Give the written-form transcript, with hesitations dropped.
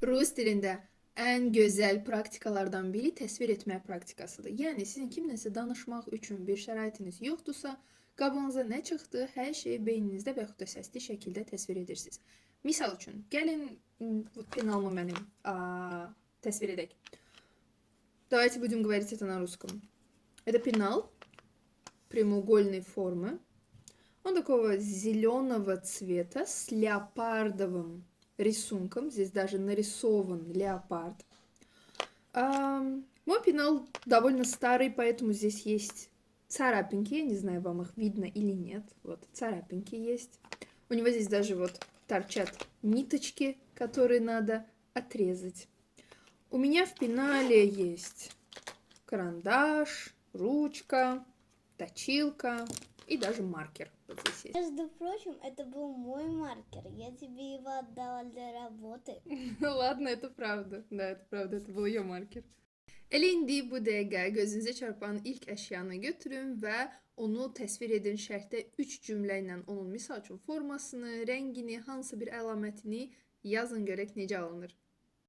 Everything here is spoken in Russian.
Rus dilində ən gözəl praktikalardan biri təsvir etmə praktikasıdır. Yəni sizin kimləsə danışmaq üçün bir şəraitiniz yoxdursa, qabağınıza nə çıxdı, hər şeyi beyninizdə və yaxud da səsli şəkildə təsvir edirsiniz. Misal üçün, gəlin penalımı mənim təsvir edək. Давайте будем говорить это на русском. Это пенал прямоугольной формы. Он такого зеленого цвета с леопардовым рисунком. Здесь даже нарисован леопард. Мой пенал довольно старый, поэтому здесь есть царапинки. Я не знаю, вам их видно или нет. Вот, царапинки есть. У него здесь даже вот торчат ниточки, которые надо отрезать. У меня в пенале есть карандаш, ручка, точилка и даже маркер. Вот здесь есть. Между прочим, это был мой маркер. Я тебе его отдала для работы. Ладно, это правда. Да, это правда, это был ее marker. Elə indi bu dəqiqə gözünüzə çarpan ilk əşyanı götürün və onu təsvir edin şərtdə 3 cümlə ilə onun misal üçün formasını, rəngini, hansı bir əlamətini yazın görək necə alınır.